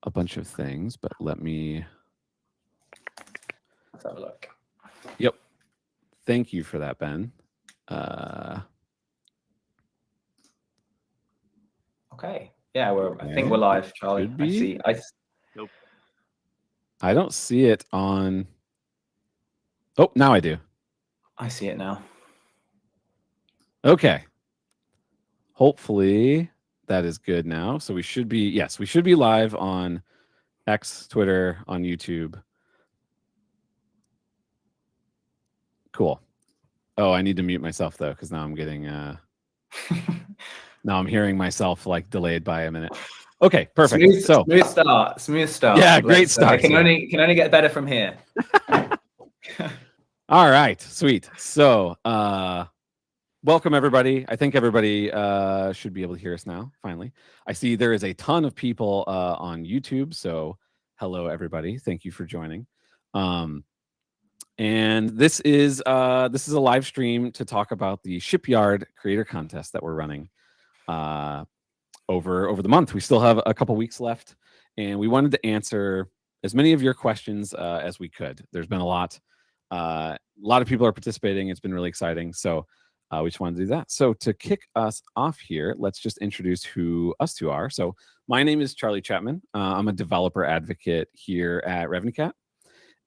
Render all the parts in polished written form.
a bunch of things, but let me. Let's have a look. Yep. Thank you for that, Ben. Okay. Yeah, I think Okay. we're live, Charlie. Should be. Nope. I don't see it on. Oh, now I do. I see it now. Okay. Hopefully that is good now. So we should be, yes, we should be live on X, Twitter, on YouTube. Cool. Oh, I need to mute myself though, because now I'm getting now I'm hearing myself like delayed by a minute. Okay, perfect. Smooth start. Yeah, great start. It can only get better from here. All right, sweet. So welcome everybody. I think everybody should be able to hear us now, finally. I see there is a ton of people on YouTube, so hello everybody. Thank you for joining. And this is a live stream to talk about the Shipyard Creator Contest that we're running over the month. We still have a couple weeks left, and we wanted to answer as many of your questions as we could. There's been a lot of people are participating. It's been really exciting. So we just wanted to do that. So to kick us off here, let's just introduce who us two are. So my name is Charlie Chapman. I'm a developer advocate here at RevenueCat.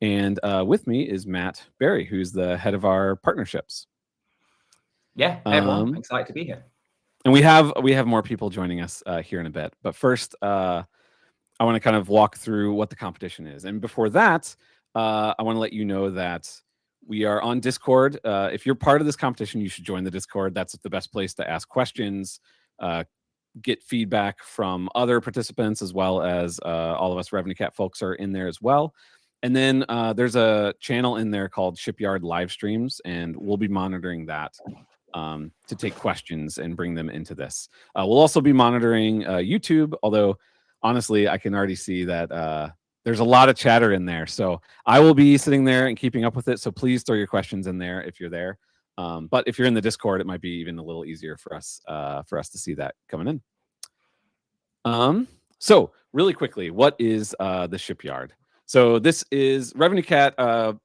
And with me is Matt Berry, who's the head of our partnerships. Yeah, everyone, excited to be here. And we have more people joining us here in a bit. But first, I want to kind of walk through what the competition is. And before that, I want to let you know that we are on Discord. If you're part of this competition, you should join the Discord. That's the best place to ask questions, get feedback from other participants, as well as all of us RevenueCat folks are in there as well. And then there's a channel in there called Shipyard Live Streams, and we'll be monitoring that to take questions and bring them into this. We'll also be monitoring YouTube, although honestly, I can already see that there's a lot of chatter in there. So I will be sitting there and keeping up with it. So please throw your questions in there if you're there. But if you're in the Discord, it might be even a little easier for us to see that coming in. So really quickly, what is the Shipyard? So this is RevenueCat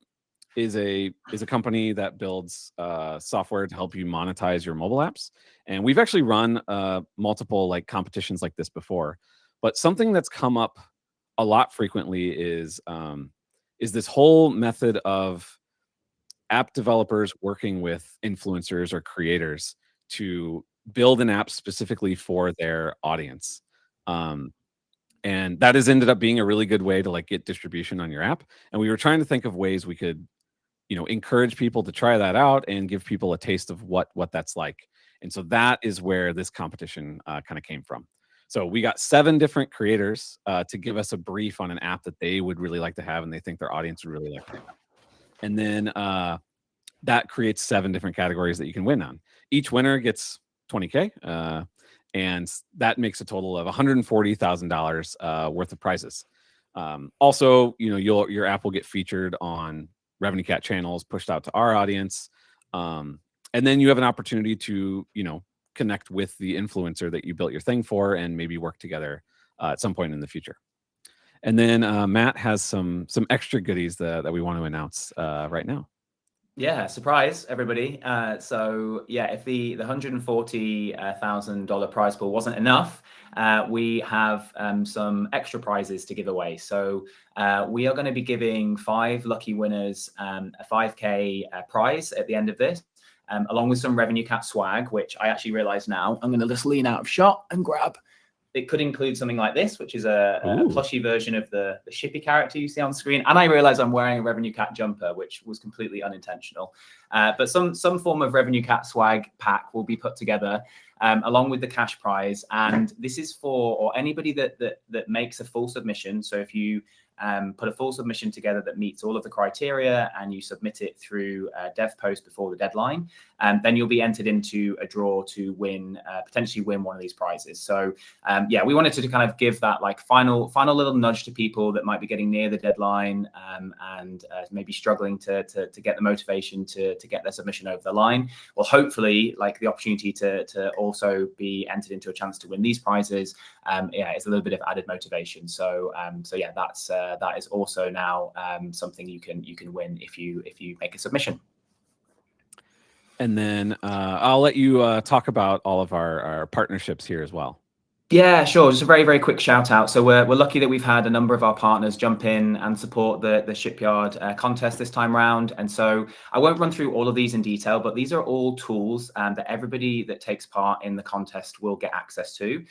is a company that builds software to help you monetize your mobile apps, and we've actually run multiple like competitions like this before. But something that's come up a lot frequently is this whole method of app developers working with influencers or creators to build an app specifically for their audience. And that has ended up being a really good way to like get distribution on your app. And we were trying to think of ways we could, encourage people to try that out and give people a taste of what that's like. And so that is where this competition kind of came from. So we got 7 different creators to give us a brief on an app that they would really like to have and they think their audience would really like to have. And then that creates 7 different categories that you can win on. Each winner gets $20K. And that makes a total of $140,000 worth of prizes. Also, your app will get featured on RevenueCat channels, pushed out to our audience. And then you have an opportunity to, connect with the influencer that you built your thing for and maybe work together at some point in the future. And then Matt has some extra goodies that we want to announce right now. Yeah, surprise, everybody. So yeah, if the $140,000 prize pool wasn't enough, we have some extra prizes to give away. So we are going to be giving 5 lucky winners a 5K prize at the end of this, along with some RevenueCat swag, which I actually realize now I'm going to just lean out of shot and grab. It could include something like this, which is a plushy version of the Shippy character you see on screen. And I realize I'm wearing a RevenueCat jumper, which was completely unintentional. But some form of RevenueCat swag pack will be put together along with the cash prize. And this is for anybody that makes a full submission. So if you put a full submission together that meets all of the criteria and you submit it through dev post before the deadline, then you'll be entered into a draw to potentially win one of these prizes. So yeah, we wanted to kind of give that like final little nudge to people that might be getting near the deadline and maybe struggling to get the motivation to get their submission over the line. Well, hopefully like the opportunity to also be entered into a chance to win these prizes it's a little bit of added motivation. So yeah, that is also now something you can win if you make a submission. And then I'll let you talk about all of our partnerships here as well. Yeah, sure. Just a very, very quick shout out. So we're lucky that we've had a number of our partners jump in and support the Shipyard contest this time round. And so I won't run through all of these in detail, but these are all tools that everybody that takes part in the contest will get access to.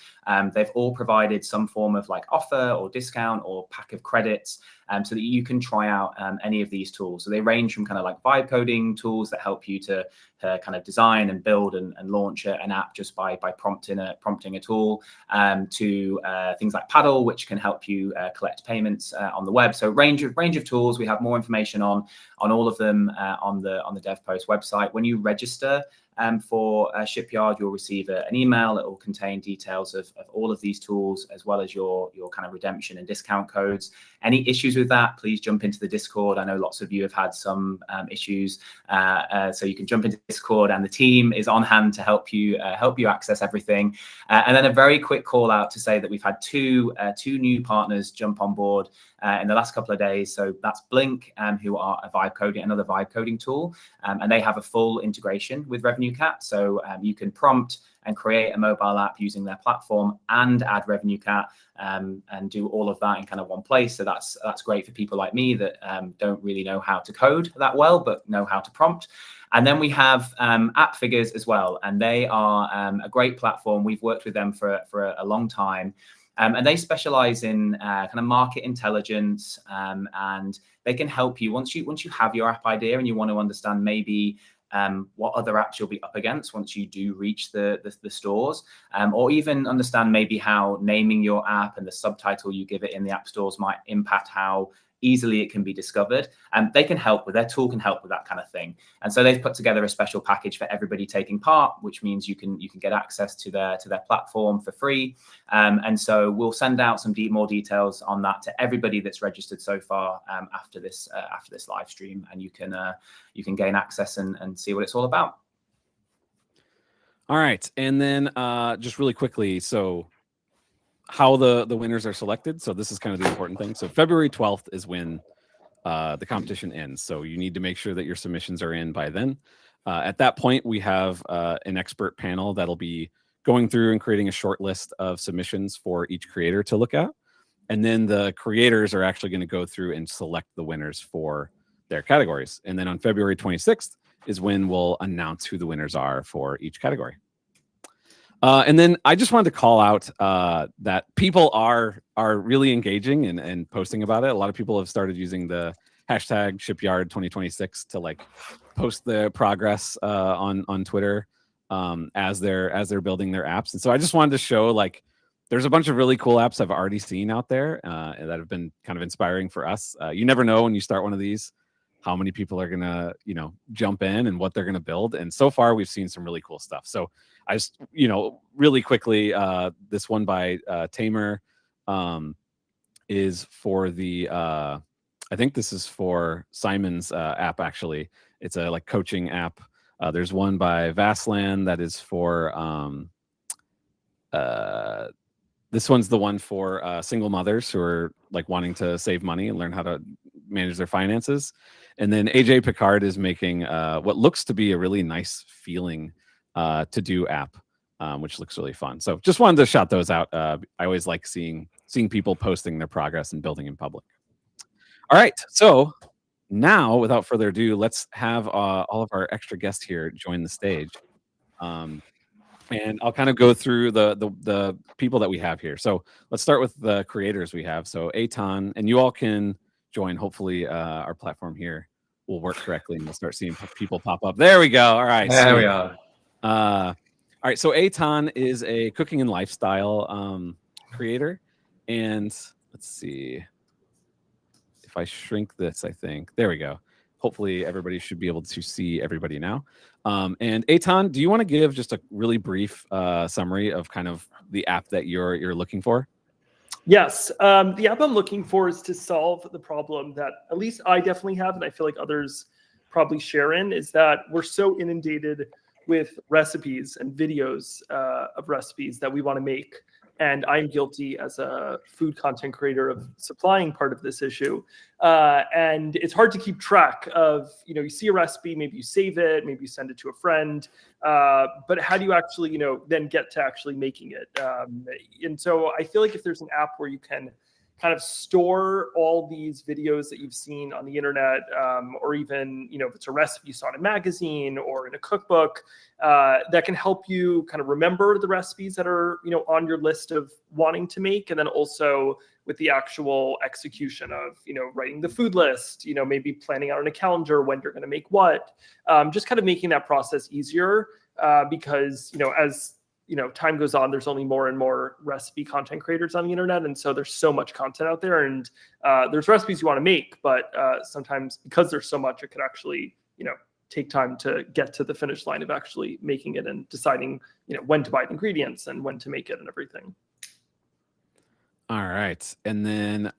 They've all provided some form of like offer or discount or pack of credits so that you can try out any of these tools. So they range from kind of like vibe coding tools that help you to kind of design and build and launch an app just by prompting a tool, to things like Paddle, which can help you collect payments on the web. So range of tools. We have more information on all of them on the DevPost website. When you register for Shipyard, you'll receive an email that will contain details of all of these tools, as well as your kind of redemption and discount codes. Any issues with that, please jump into the Discord. I know lots of you have had some issues, so you can jump into Discord, and the team is on hand to help you access everything. And then a very quick call out to say that we've had two new partners jump on board in the last couple of days. So that's Blink, who are another vibe coding tool, and they have a full integration with RevenueCat. So you can prompt and create a mobile app using their platform and add RevenueCat and do all of that in kind of one place. So that's great for people like me that don't really know how to code that well, but know how to prompt. And then we have App Figures as well, and they are a great platform. We've worked with them for a long time. And they specialize in kind of market intelligence, and they can help you once you have your app idea and you want to understand maybe what other apps you'll be up against once you do reach the stores, or even understand maybe how naming your app and the subtitle you give it in the app stores might impact how easily it can be discovered. And their tool can help with that kind of thing. And so they've put together a special package for everybody taking part, which means you can get access to their platform for free. And so we'll send out some more details on that to everybody that's registered so far after this live stream, and you can gain access and see what it's all about. All right, and then just really quickly, so how the winners are selected. So this is kind of the important thing. So February 12th is when the competition ends. So you need to make sure that your submissions are in by then. At that point, we have an expert panel that'll be going through and creating a short list of submissions for each creator to look at. And then the creators are actually going to go through and select the winners for their categories. And then on February 26th is when we'll announce who the winners are for each category. And then I just wanted to call out that people are really engaging and posting about it. A lot of people have started using the hashtag Shipyard 2026 to like post their progress on Twitter as they're building their apps. And so I just wanted to show like there's a bunch of really cool apps I've already seen out there that have been kind of inspiring for us. You never know when you start one of these how many people are gonna jump in and what they're gonna build. And so far we've seen some really cool stuff. So I just really quickly, this one by Tamer is for the I think this is for Simon's app. Actually, it's a like coaching app. There's one by Vaslan that is for this one's the one for single mothers who are like wanting to save money and learn how to manage their finances. And then AJ Picard is making what looks to be a really nice feeling to do app, which looks really fun. So just wanted to shout those out. I always like seeing people posting their progress and building in public. All right, so now without further ado, let's have all of our extra guests here join the stage. And I'll kind of go through the people that we have here. So let's start with the creators we have. So Eitan, and you all can join. Hopefully our platform here will work correctly and we'll start seeing people pop up. There we go. All right. There we are. All right. So Eitan is a cooking and lifestyle creator. And let's see if I shrink this, I think. There we go. Hopefully everybody should be able to see everybody now. And Eitan, do you want to give just a really brief summary of kind of the app that you're looking for? Yes. The app I'm looking for is to solve the problem that at least I definitely have, and I feel like others probably share in, is that we're so inundated with recipes and videos of recipes that we want to make. And I'm guilty as a food content creator of supplying part of this issue. And it's hard to keep track of, you see a recipe, maybe you save it, maybe you send it to a friend, but how do you actually, then get to actually making it? And so I feel like if there's an app where you can kind of store all these videos that you've seen on the internet, or even, if it's a recipe you saw in a magazine or in a cookbook, that can help you kind of remember the recipes that are, on your list of wanting to make. And then also with the actual execution of, writing the food list, maybe planning out on a calendar when you're going to make what, just kind of making that process easier, because, as time goes on, there's only more and more recipe content creators on the internet. And so there's so much content out there, and there's recipes you want to make, but sometimes because there's so much, it could actually, take time to get to the finish line of actually making it and deciding, when to buy the ingredients and when to make it and everything. All right. And then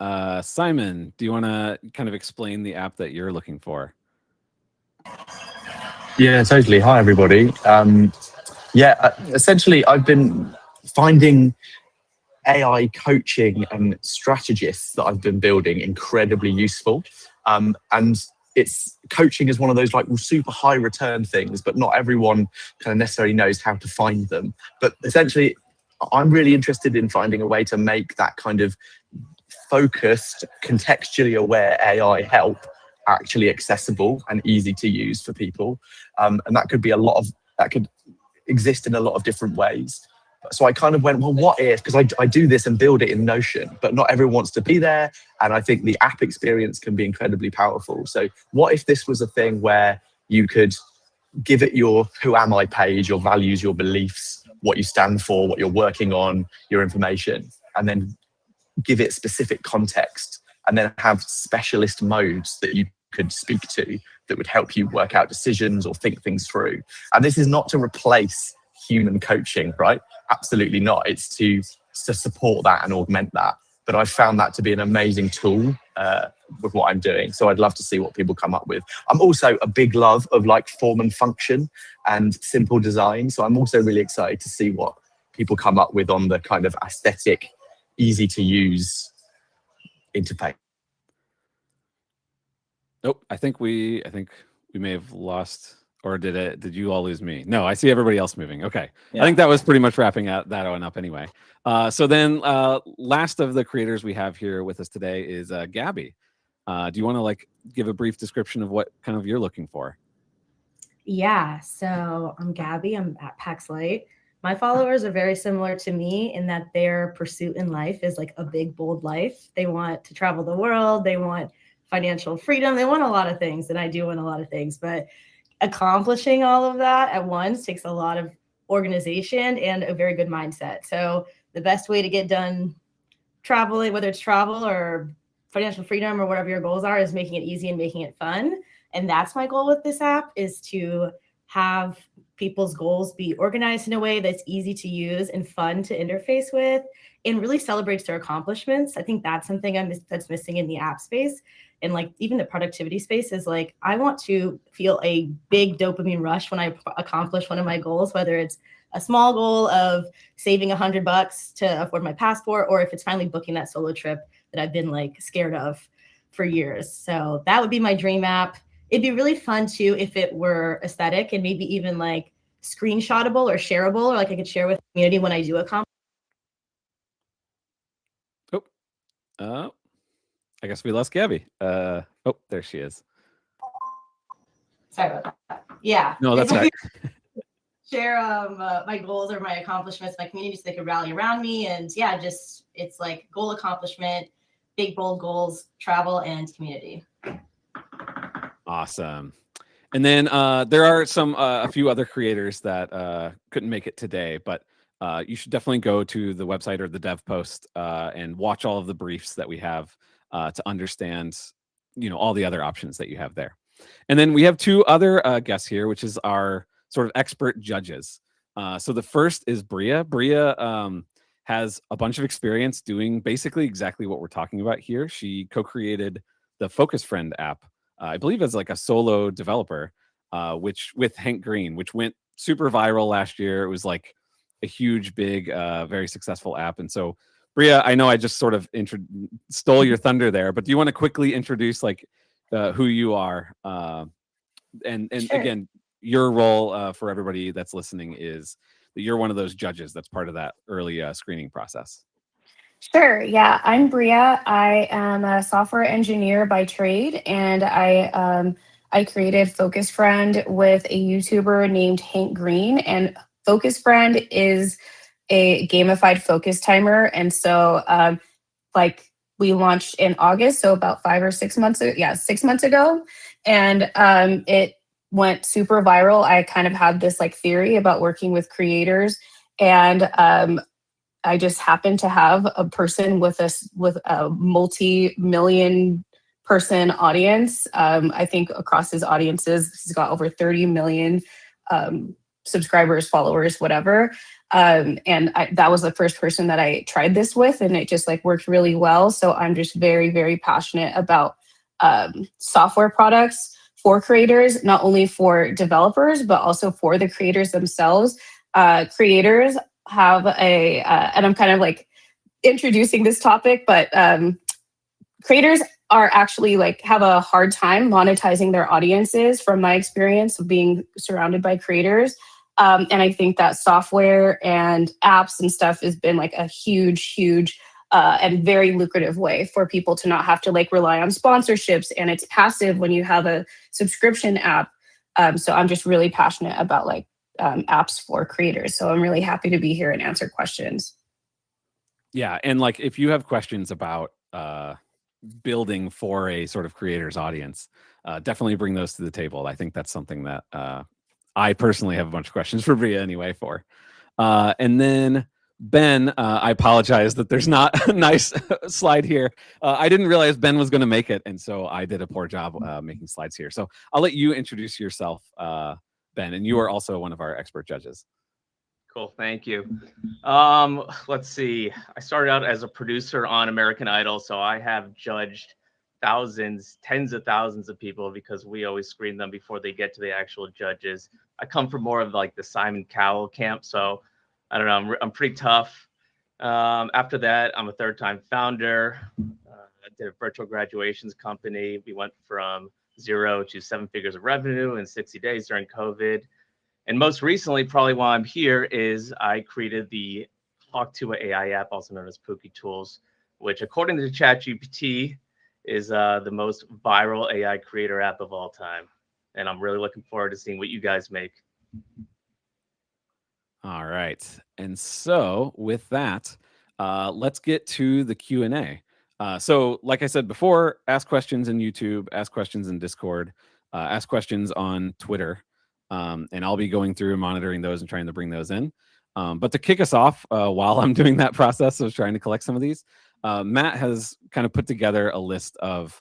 Simon, do you want to kind of explain the app that you're looking for? Yeah, totally. Hi, everybody. Essentially, I've been finding AI coaching and strategists that I've been building incredibly useful. And coaching is one of those like super high return things, but not everyone kind of necessarily knows how to find them. But essentially, I'm really interested in finding a way to make that kind of focused, contextually aware AI help actually accessible and easy to use for people. And that could be that could exist in a lot of different ways. So I kind of went, well, what if, because I do this and build it in Notion, but not everyone wants to be there. And I think the app experience can be incredibly powerful. So what if this was a thing where you could give it your who am I page, your values, your beliefs, what you stand for, what you're working on, your information, and then give it specific context, and then have specialist modes that you could speak to that would help you work out decisions or think things through. And this is not to replace human coaching, right? Absolutely not. It's to support that and augment that. But I've found that to be an amazing tool with what I'm doing. So I'd love to see what people come up with. I'm also a big love of like form and function and simple design. So I'm also really excited to see what people come up with on the kind of aesthetic, easy to use interface. Nope. I think we may have lost, or did you all lose me? No, I see everybody else moving. Okay. Yeah. I think that was pretty much wrapping that one up anyway. So then last of the creators we have here with us today is Gabby. Do you want to like give a brief description of what kind of you're looking for? Yeah, so I'm Gabby. I'm at PAX Light. My followers are very similar to me in that their pursuit in life is like a big, bold life. They want to travel the world. They want financial freedom. They want a lot of things, and I do want a lot of things, but accomplishing all of that at once takes a lot of organization and a very good mindset. So the best way to get done traveling, whether it's travel or financial freedom or whatever your goals are, is making it easy and making it fun. And that's my goal with this app, is to have people's goals be organized in a way that's easy to use and fun to interface with and really celebrates their accomplishments. I think that's something that's missing in the app space. And like even the productivity space is like, I want to feel a big dopamine rush when I accomplish one of my goals, whether it's a small goal of saving $100 to afford my passport, or if it's finally booking that solo trip that I've been like scared of for years. So that would be my dream app. It'd be really fun too if it were aesthetic and maybe even like screenshotable or shareable, or like I could share with the community when I do accomplish. I guess we lost Gabby. Oh, there she is. Sorry about that. Yeah. No, that's right. Share my goals or my accomplishments, my community, so they can rally around me. And yeah, just it's like goal accomplishment, big bold goals, travel, and community. Awesome. And then there are a few other creators that couldn't make it today, but you should definitely go to the website or the dev post and watch all of the briefs that we have to understand, all the other options that you have there. And then we have two other guests here, which is our sort of expert judges. So the first is Bria. Bria has a bunch of experience doing basically exactly what we're talking about here. She co-created the Focus Friend app, I believe as like a solo developer, which with Hank Green, which went super viral last year. It was like a huge, big, very successful app. And so, Bria, I know I just sort of stole your thunder there, but do you want to quickly introduce like who you are? And Sure. again, your role for everybody that's listening is that you're one of those judges that's part of that early screening process. Sure. Yeah, I'm Bria. I am a software engineer by trade, and I created Focus Friend with a YouTuber named Hank Green. And Focus Friend is a gamified focus timer, and so like we launched in August, so about 5 or 6 months ago. Yeah, 6 months ago, and it went super viral. I kind of had this like theory about working with creators, and I just happened to have a person with a multi-million person audience. I think across his audiences, he's got over 30 million subscribers, followers, whatever. That was the first person that I tried this with, and it just like worked really well. So I'm just very, very passionate about software products for creators, not only for developers, but also for the creators themselves. Creators have and I'm kind of like introducing this topic, but creators are actually like have a hard time monetizing their audiences from my experience of being surrounded by creators. And I think that software and apps and stuff has been like a huge and very lucrative way for people to not have to like rely on sponsorships, and it's passive when you have a subscription app. So I'm just really passionate about like apps for creators. So I'm really happy to be here and answer questions. Yeah, and like if you have questions about building for a sort of creator's audience, definitely bring those to the table. I think that's something that I personally have a bunch of questions for Bria anyway for. And then Ben, I apologize that there's not a nice slide here. I didn't realize Ben was going to make it, and so I did a poor job making slides here. So I'll let you introduce yourself, Ben, and you are also one of our expert judges. Cool, thank you. Let's see. I started out as a producer on American Idol, so I have judged thousands, tens of thousands of people because we always screen them before they get to the actual judges. I come from more of like the Simon Cowell camp, so I don't know. I'm pretty tough. After that, I'm a third-time founder. I did a virtual graduations company. We went from 0 to 7 figures of revenue in 60 days during COVID. And most recently, probably why I'm here, is I created the Talk to AI app, also known as Pookie Tools, which according to ChatGPT is the most viral AI creator app of all time. And I'm really looking forward to seeing what you guys make. All right. And so with that, let's get to the Q&A. So like I said before, ask questions in YouTube, ask questions in Discord, ask questions on Twitter. And I'll be going through and monitoring those and trying to bring those in. But to kick us off, while I'm doing that process of trying to collect some of these, Matt has kind of put together a list of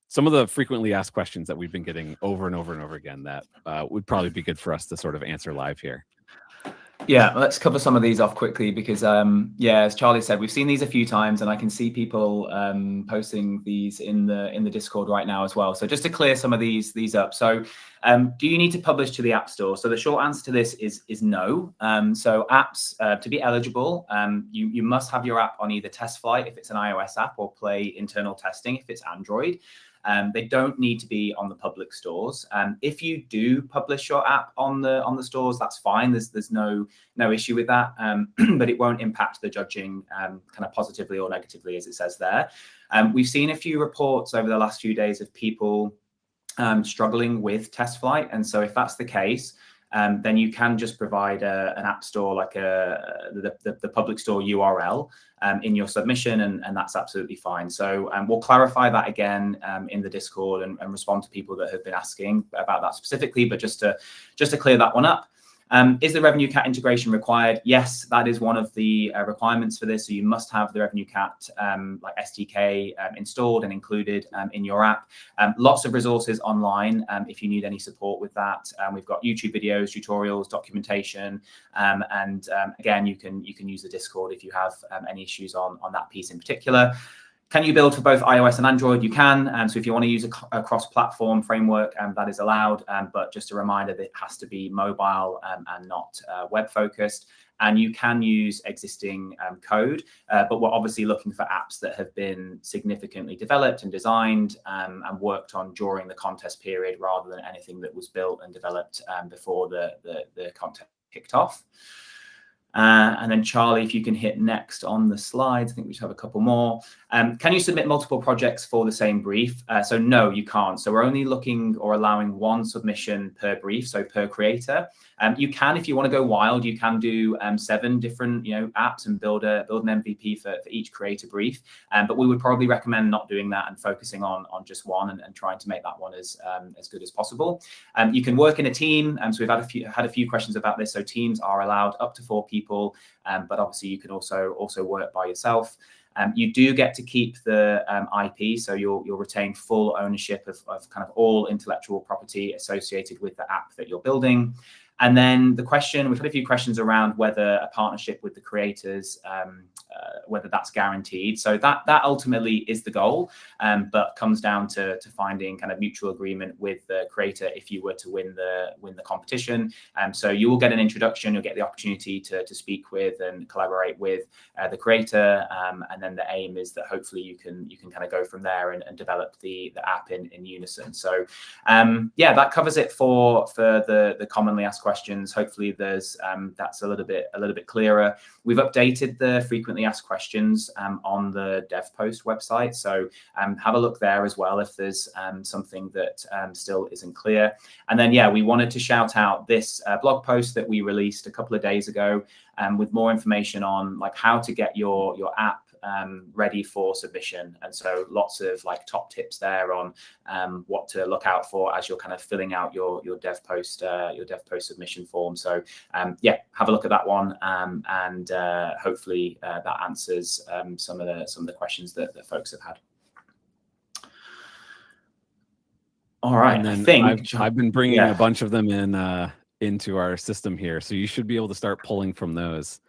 some of the frequently asked questions that we've been getting over and over and over again that would probably be good for us to sort of answer live here. Yeah, let's cover some of these off quickly because, yeah, as Charlie said, we've seen these a few times, and I can see people posting these in the Discord right now as well. So just to clear some of these up. So, do you need to publish to the App Store? So the short answer to this is no. So apps to be eligible, you must have your app on either TestFlight if it's an iOS app or Play internal testing if it's Android. They don't need to be on the public stores. If you do publish your app on the stores, that's fine. There's no issue with that, but it won't impact the judging kind of positively or negatively, as it says there. We've seen a few reports over the last few days of people struggling with TestFlight, and so if that's the case, then you can just provide an app store like the public store URL in your submission, and that's absolutely fine. So we'll clarify that again in the Discord and respond to people that have been asking about that specifically, but just to clear that one up. Is the Revenue Cat integration required? Yes, that is one of the requirements for this. So you must have the Revenue Cat like SDK installed and included in your app. Lots of resources online if you need any support with that. We've got YouTube videos, tutorials, documentation, and again, you can use the Discord if you have any issues on that piece in particular. Can you build for both iOS and Android? You can. So if you want to use a cross-platform framework, that is allowed. But just a reminder that it has to be mobile and not web-focused. and you can use existing code, but we're obviously looking for apps that have been significantly developed and designed and worked on during the contest period, rather than anything that was built and developed before the contest kicked off. And then Charlie, if you can hit next on the slides, I think we should have a couple more. Can you submit multiple projects for the same brief? So no, you can't. So we're only looking or allowing one submission per brief, so per creator. You can, if you want to go wild, you can do 7 different apps and build an MVP for each creator brief. But we would probably recommend not doing that and focusing on just one and trying to make that one as good as possible. You can work in a team. So we've had a few questions about this. So teams are allowed up to 4 people, but obviously you can also work by yourself. You do get to keep the IP, so you'll retain full ownership of kind of all intellectual property associated with the app that you're building. And then we've had a few questions around whether a partnership with the creators, whether that's guaranteed. So that ultimately is the goal, but comes down to finding kind of mutual agreement with the creator if you were to win the competition. So you will get an introduction, you'll get the opportunity to speak with and collaborate with the creator, and then the aim is that hopefully you can kind of go from there and develop the app in unison. So yeah, that covers it for the commonly asked questions. Hopefully there's that's a little bit clearer. We've updated the frequently asked questions on the dev post website, so have a look there as well if there's something that still isn't clear. And then yeah, we wanted to shout out this blog post that we released a couple of days ago with more information on like how to get your app ready for submission. And so lots of like top tips there on what to look out for as you're kind of filling out your dev post submission form. So yeah, have a look at that one, and hopefully that answers some of the questions that folks have had. All right, and then I think I've been bringing a bunch of them into our system here, so you should be able to start pulling from those.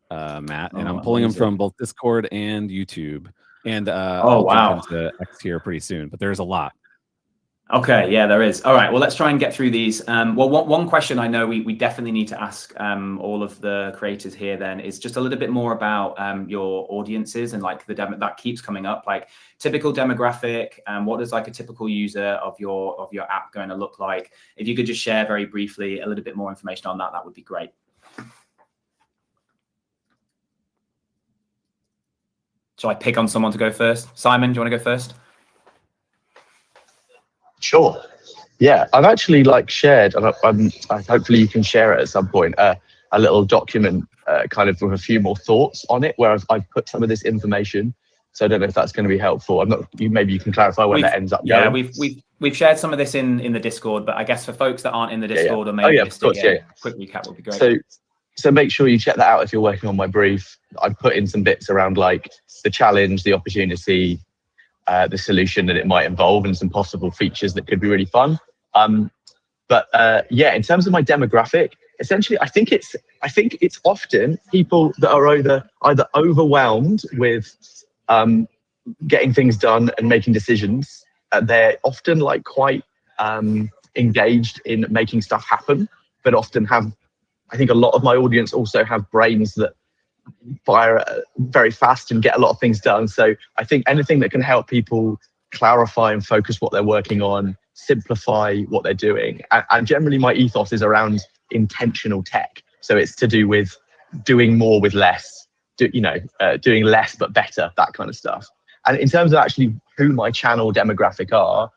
Matt, and I'm pulling them from both Discord and YouTube, and I'll jump into X here pretty soon, but there's a lot. Okay, yeah, there is. All right, well, let's try and get through these. Well, one question I know we definitely need to ask all of the creators here then is just a little bit more about your audiences and like the demo that keeps coming up, like typical demographic, what does like a typical user of your app going to look like? If you could just share very briefly a little bit more information on that, that would be great. Shall I pick on someone to go first? Simon, do you want to go first? Sure. Yeah, I've actually like shared, and hopefully you can share it at some point, a little document kind of with a few more thoughts on it, where I've put some of this information. So I don't know if that's going to be helpful. Maybe you can clarify where that ends up going. Yeah, we've shared some of this in the Discord, but I guess for folks that aren't in the Discord or maybe missed it again, quick recap would be great. So make sure you check that out if you're working on my brief. I've put in some bits around like the challenge, the opportunity, the solution that it might involve, and some possible features that could be really fun. But yeah, in terms of my demographic, essentially, I think it's often people that are either overwhelmed with getting things done and making decisions. They're often like quite engaged in making stuff happen, but often have. I think a lot of my audience also have brains that fire very fast and get a lot of things done. So I think anything that can help people clarify and focus what they're working on, simplify what they're doing. And generally my ethos is around intentional tech. So it's to do with doing more with less, doing less but better, that kind of stuff. And in terms of actually who my channel demographic are,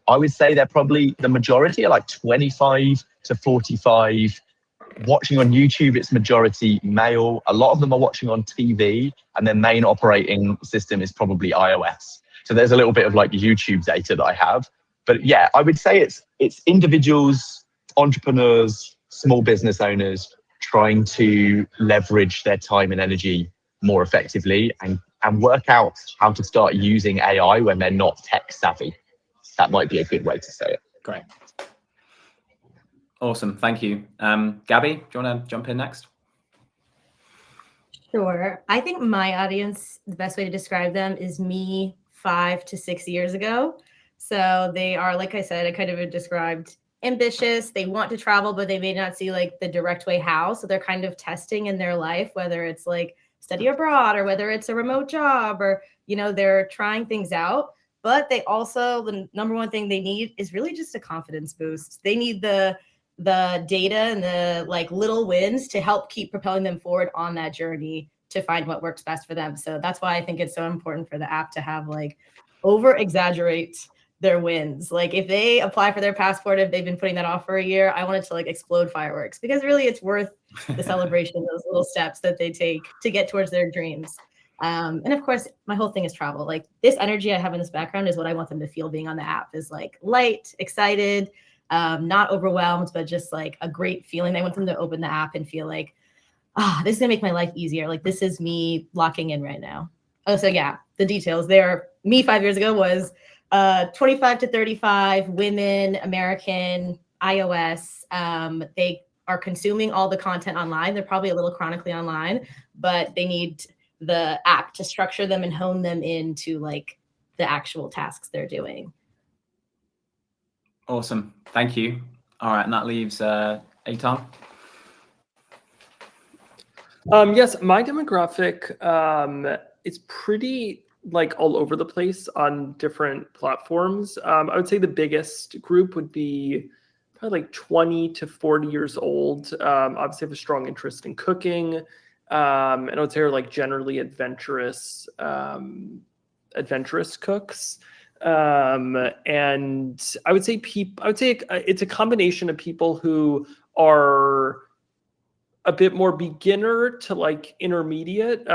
I would say they're probably the majority are like 25 to 45. Watching on YouTube, it's majority male. A lot of them are watching on TV, and their main operating system is probably iOS. So there's a little bit of like YouTube data that I have. But yeah, I would say it's individuals, entrepreneurs, small business owners trying to leverage their time and energy more effectively and work out how to start using AI when they're not tech savvy. That might be a good way to say it. Great. Awesome, thank you. Gabby, do you want to jump in next? Sure. I think my audience, the best way to describe them is me 5 to 6 years ago. So they are, like I said, I kind of described ambitious, they want to travel, but they may not see like the direct way how. So they're kind of testing in their life, whether it's like study abroad or whether it's a remote job, or, you know, they're trying things out. But they also, the number one thing they need is really just a confidence boost. They need the data and the like little wins to help keep propelling them forward on that journey to find what works best for them. So that's why I think it's so important for the app to have like over exaggerate their wins. Like if they apply for their passport, if they've been putting that off for a year, I want it to like explode fireworks, because really it's worth the celebration, those little steps that they take to get towards their dreams. And of course, my whole thing is travel. Like this energy I have in this background is what I want them to feel being on the app, is like light, excited, not overwhelmed, but just like a great feeling. I want them to open the app and feel like, this is gonna make my life easier. Like this is me locking in right now. Oh, so yeah, the details there. Me 5 years ago was 25 to 35 women, American, iOS. They are consuming all the content online. They're probably a little chronically online, but they need the app to structure them and hone them into like the actual tasks they're doing. Awesome. Thank you. All right. And that leaves Eitan. Yes, my demographic is pretty like all over the place on different platforms. I would say the biggest group would be probably like 20 to 40 years old. Obviously have a strong interest in cooking. And I would say are like generally adventurous cooks. And I would say it's a combination of people who are a bit more beginner to like intermediate.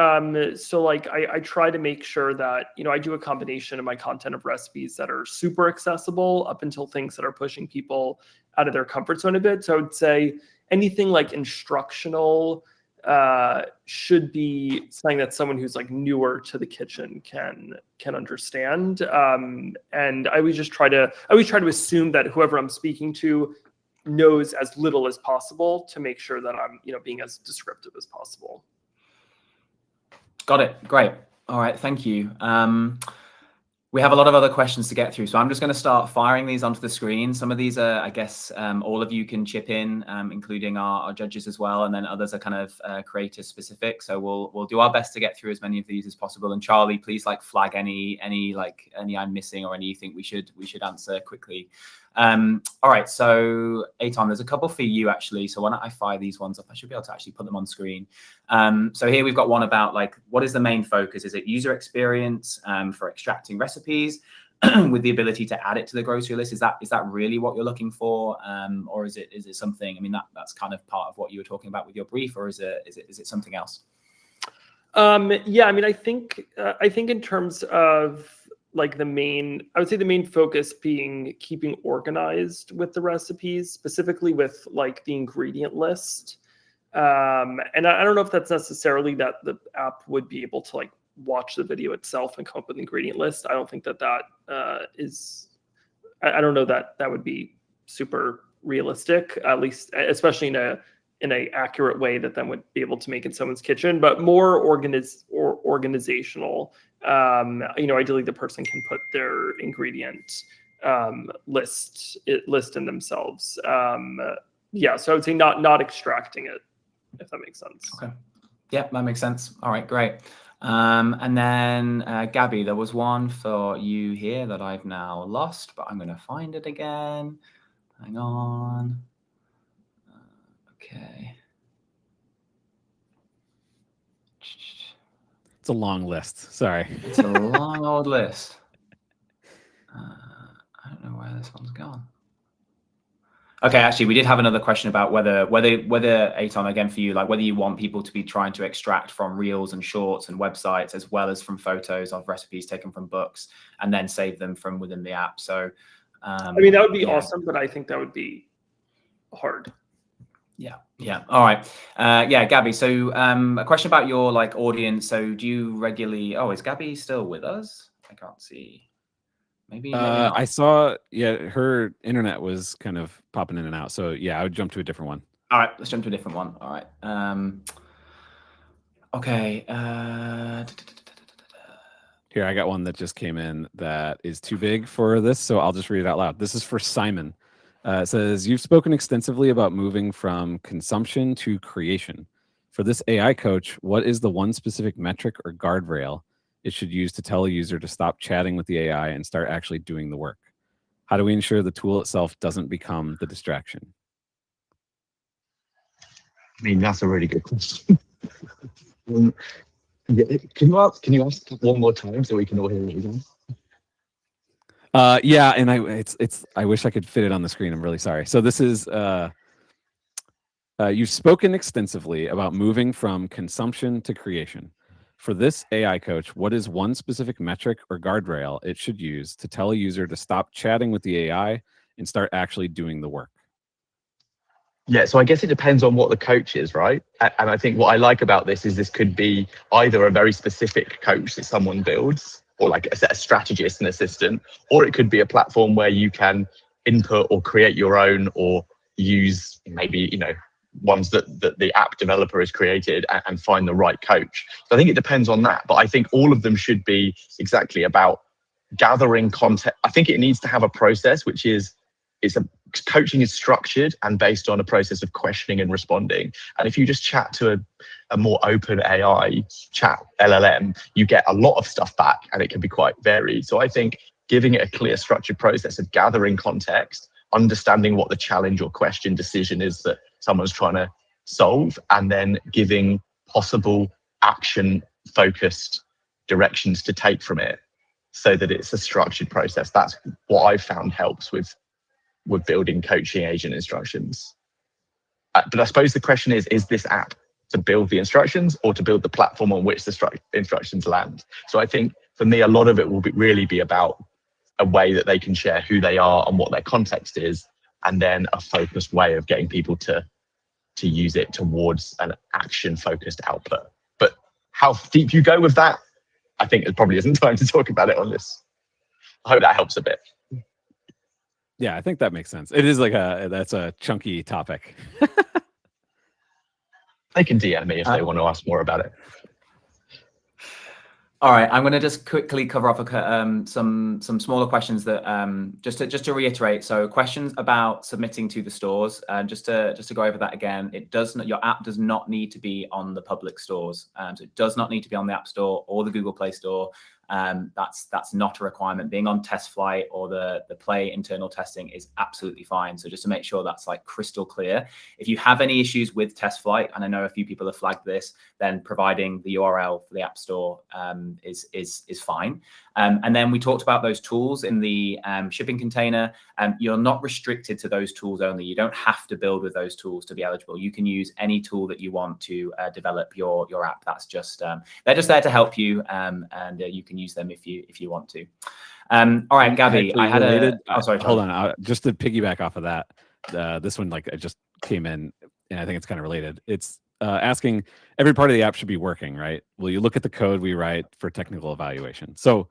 So like I try to make sure that, you know, I do a combination of my content of recipes that are super accessible up until things that are pushing people out of their comfort zone a bit. So I would say anything like instructional should be something that someone who's like newer to the kitchen can understand. And I always try to assume that whoever I'm speaking to knows as little as possible to make sure that I'm, you know, being as descriptive as possible. Got it. Great. All right. Thank you. We have a lot of other questions to get through, so I'm just going to start firing these onto the screen. Some of these are, I guess, all of you can chip in, including our judges as well, and then others are kind of creator specific. So we'll do our best to get through as many of these as possible. And Charlie, please like flag any I'm missing or any you think we should answer quickly. All right, so Eitan, there's a couple for you actually. So why don't I fire these ones up? I should be able to actually put them on screen. So here we've got one about like, what is the main focus? Is it user experience for extracting recipes with the ability to add it to the grocery list? Is that really what you're looking for, or is it something? I mean, that's kind of part of what you were talking about with your brief, or is it something else? Yeah, I mean, I think in terms of like I would say the main focus being keeping organized with the recipes, specifically with like the ingredient list. And I don't know if that's necessarily that the app would be able to like watch the video itself and come up with an ingredient list. I don't think that is, I don't know that would be super realistic, at least, especially in a accurate way that then would be able to make in someone's kitchen, but more organizational. You know, ideally the person can put their ingredient list in themselves. Yeah, so I would say not extracting it, if that makes sense. Okay. Yeah, that makes sense. All right, great. And then Gabby, there was one for you here that I've now lost, but I'm going to find it again. Hang on. Okay. It's a long list. Sorry. It's a long old list. I don't know where this one's gone. Okay, actually, we did have another question about whether Eitan, again for you, like whether you want people to be trying to extract from reels and shorts and websites as well as from photos of recipes taken from books and then save them from within the app. So, I mean, that would be awesome, but I think that would be hard. Yeah. All right. Yeah, Gabby. So a question about your like audience. So do you regularly, is Gabby still with us? I can't see. Maybe not. I saw, her internet was kind of popping in and out. So yeah, I would jump to a different one. All right, let's jump to a different one. All right. Okay. Here, I got one that just came in that is too big for this. So I'll just read it out loud. This is for Simon. It says, you've spoken extensively about moving from consumption to creation. For this AI coach, what is the one specific metric or guardrail it should use to tell a user to stop chatting with the AI and start actually doing the work? How do we ensure the tool itself doesn't become the distraction? I mean, that's a really good question. Yeah, can you ask one more time so we can all hear it again? Yeah, and I wish I could fit it on the screen. I'm really sorry. So this is you've spoken extensively about moving from consumption to creation. For this AI coach, what is one specific metric or guardrail it should use to tell a user to stop chatting with the AI and start actually doing the work? Yeah, so I guess it depends on what the coach is, right? And I think what I like about this is this could be either a very specific coach that someone builds, or like a strategist and assistant, or it could be a platform where you can input or create your own, or use maybe, you know, ones that the app developer has created, and find the right coach. So I think it depends on that, but I think all of them should be exactly about gathering content. I think it needs to have a process, which is coaching is structured and based on a process of questioning and responding. And if you just chat to a more open AI chat LLM, you get a lot of stuff back, and it can be quite varied. So I think giving it a clear structured process of gathering context, understanding what the challenge or question decision is that someone's trying to solve, and then giving possible action focused directions to take from it, so that it's a structured process. That's what I've found helps with building coaching agent instructions. But I suppose the question is this app to build the instructions or to build the platform on which the instructions land? So I think for me, a lot of it will really be about a way that they can share who they are and what their context is, and then a focused way of getting people to use it towards an action focused output. But how deep you go with that, I think it probably isn't time to talk about it on this. I hope that helps a bit. Yeah, I think that makes sense. It is like that's a chunky topic. They can DM me if they want to ask more about it. All right, I'm going to just quickly cover off some smaller questions that just to reiterate. So questions about submitting to the stores, just to go over that again. Your app does not need to be on the public stores. So it does not need to be on the App Store or the Google Play Store. That's not a requirement. Being on test flight or the Play internal testing is absolutely fine. So just to make sure that's like crystal clear. If you have any issues with test flight, and I know a few people have flagged this, then providing the URL for the App Store is fine. And then we talked about those tools in the shipping container. You're not restricted to those tools only. You don't have to build with those tools to be eligible. You can use any tool that you want to develop your app. That's just they're just there to help you, and you can use them if you want to. All right, Gabby, I had hold on. Just to piggyback off of that, this one it just came in, and I think it's kind of related. It's asking every part of the app should be working, right? Will you look at the code we write for technical evaluation? So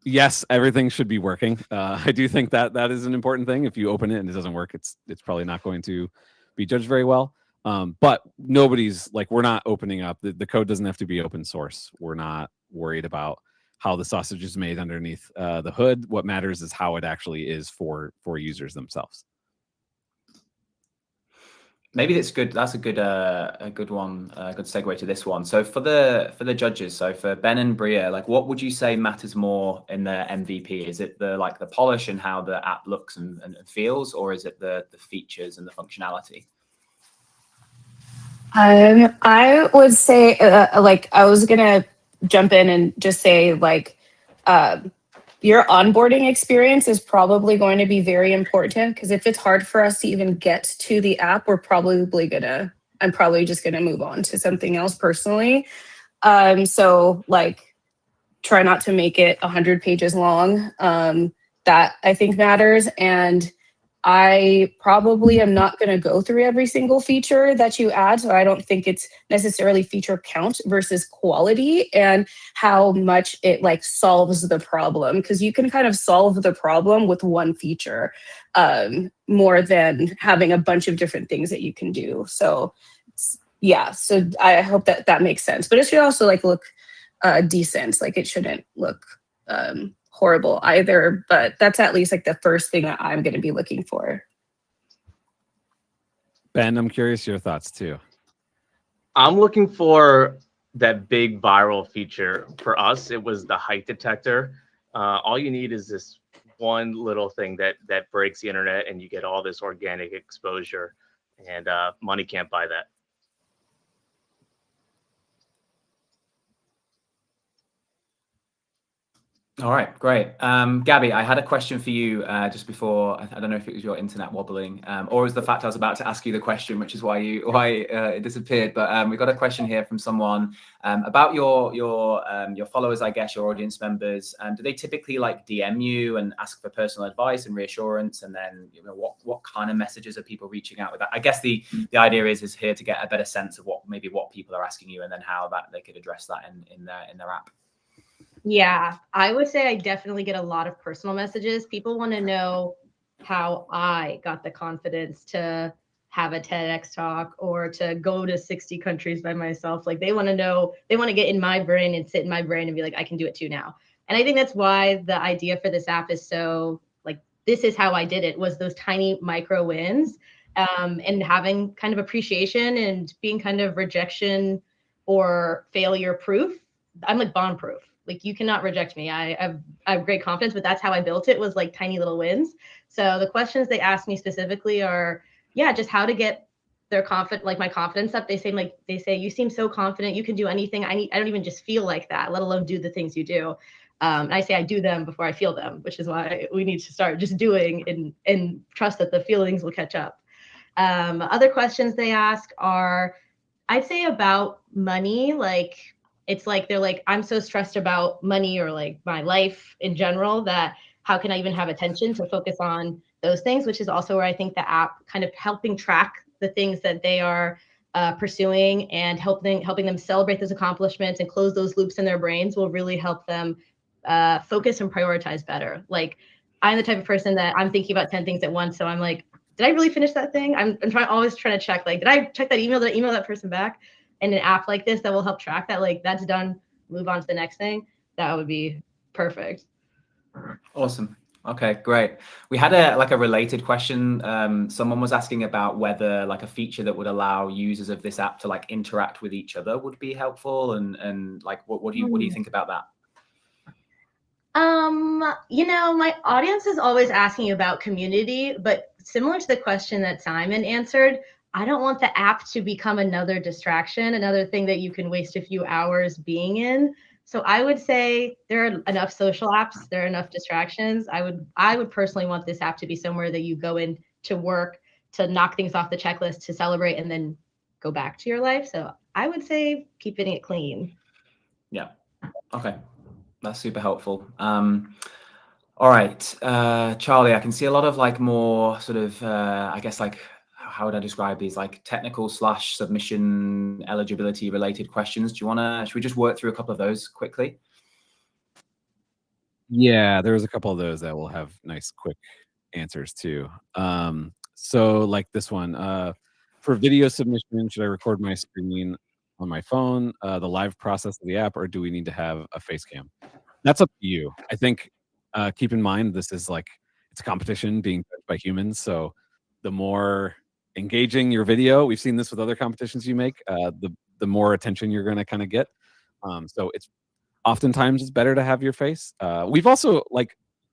yes, everything should be working. I do think that is an important thing. If you open it and it doesn't work, it's probably not going to be judged very well. But nobody's we're not opening up. The code doesn't have to be open source. We're not worried about how the sausage is made underneath the hood. What matters is how it actually is for users themselves. Maybe that's good. That's a good one. A good segue to this one. So for the judges, so for Ben and Bria, what would you say matters more in the MVP? Is it the polish and how the app looks and feels, or is it the features and the functionality? I would say I was gonna jump in and just say your onboarding experience is probably going to be very important, because if it's hard for us to even get to the app, I'm probably just gonna move on to something else personally. So try not to make it 100 pages long. That I think matters. And I probably am not going to go through every single feature that you add. So I don't think it's necessarily feature count versus quality and how much it solves the problem. Because you can kind of solve the problem with one feature more than having a bunch of different things that you can do. So yeah, so I hope that makes sense. But it should also look decent. It shouldn't look horrible either, but that's at least the first thing that I'm going to be looking for. Ben, I'm curious your thoughts too. I'm looking for that big viral feature. For us, it was the height detector. All you need is this one little thing that breaks the internet, and you get all this organic exposure, and money can't buy that. All right, great. Gabby, I had a question for you just before. I don't know if it was your internet wobbling or it was the fact I was about to ask you the question, which is why it disappeared. But we got a question here from someone about your followers, I guess, your audience members. Do they typically like DM you and ask for personal advice and reassurance? And then, you know, what kind of messages are people reaching out with that? I guess the idea is here to get a better sense of what people are asking you, and then how that they could address that in their app. Yeah, I would say I definitely get a lot of personal messages. People want to know how I got the confidence to have a TEDx talk or to go to 60 countries by myself. Like they want to know, they want to get in my brain and sit in my brain and be like, I can do it too now. And I think that's why the idea for this app is so like, this is how I did it, was those tiny micro wins and having kind of appreciation and being kind of rejection or failure proof. I'm like bond proof. Like you cannot reject me. I have great confidence, but that's how I built it, was like tiny little wins. So the questions they ask me specifically are, yeah, just how to get their like my confidence up. They say, you seem so confident, you can do anything. I don't even just feel like that, let alone do the things you do. And I say I do them before I feel them, which is why we need to start just doing and trust that the feelings will catch up. Other questions they ask are, I'd say about money, like, it's like they're like, I'm so stressed about money or like my life in general that how can I even have attention to focus on those things, which is also where I think the app kind of helping track the things that they are pursuing and helping them celebrate those accomplishments and close those loops in their brains will really help them focus and prioritize better. Like I'm the type of person that I'm thinking about 10 things at once. So I'm like, did I really finish that thing? I'm always trying to check, like, did I check that email? Did I email that person back? And an app like this that will help track that, like that's done, move on to the next thing. That would be perfect. Awesome. Okay, great. We had a related question. Someone was asking about whether like a feature that would allow users of this app to like interact with each other would be helpful, and like what do you think about that? You know, my audience is always asking about community, but similar to the question that Simon answered, I don't want the app to become another distraction, another thing that you can waste a few hours being in. So I would say there are enough social apps, there are enough distractions. I would personally want this app to be somewhere that you go in to work, to knock things off the checklist, to celebrate, and then go back to your life. So I would say keeping it clean. Yeah. Okay. That's super helpful. All right, Charlie, I can see a lot of like more sort of, I guess like, how would I describe these, like technical / submission eligibility related questions? Should we just work through a couple of those quickly? Yeah, there's a couple of those that will have nice quick answers too. So like this one, for video submission, should I record my screen on my phone, the live process of the app, or do we need to have a face cam? That's up to you. I think keep in mind this is like, it's a competition being judged by humans, so the more engaging your video, we've seen this with other competitions you make, the more attention you're going to kind of get. So it's oftentimes it's better to have your face. We've also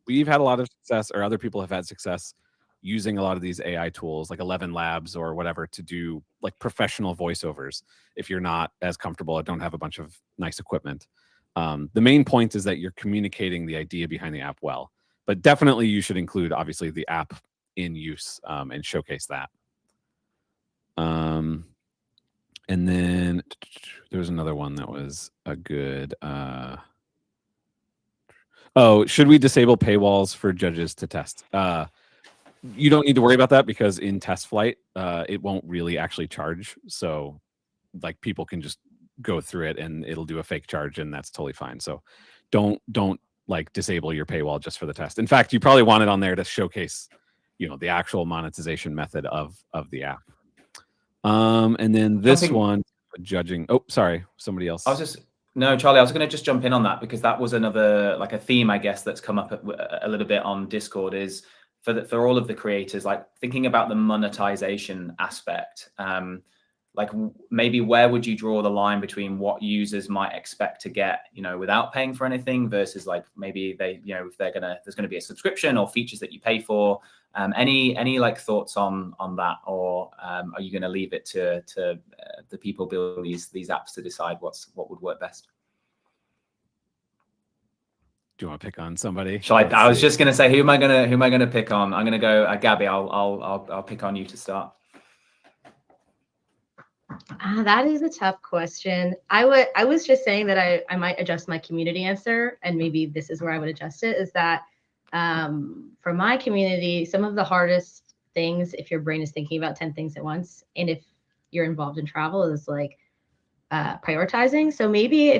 we've had a lot of success, or other people have had success using a lot of these AI tools like 11 Labs or whatever to do like professional voiceovers if you're not as comfortable or don't have a bunch of nice equipment. The main point is that you're communicating the idea behind the app well, but definitely you should include obviously the app in use and showcase that. And then there was another one that was a good, oh, should we disable paywalls for judges to test? You don't need to worry about that because in test flight, it won't really actually charge. So like people can just go through it and it'll do a fake charge and that's totally fine. So don't like disable your paywall just for the test. In fact, you probably want it on there to showcase, you know, the actual monetization method of the app. And then this one, judging. Oh, sorry, somebody else. No, Charlie, I was going to just jump in on that because that was another like a theme, I guess, that's come up a little bit on Discord is for all of the creators, like thinking about the monetization aspect, like maybe where would you draw the line between what users might expect to get, without paying for anything versus like maybe they, if there's gonna be a subscription or features that you pay for. Any like thoughts on that, or are you going to leave it to the people building these apps to decide what would work best? Do you want to pick on somebody? Shall I? I was just going to say, who am I going to pick on? I'm going to go, Gabby. I'll pick on you to start. That is a tough question. I was just saying that I might adjust my community answer, and maybe this is where I would adjust it. Is that for my community, some of the hardest things, if your brain is thinking about 10 things at once, and if you're involved in travel, is like prioritizing. So maybe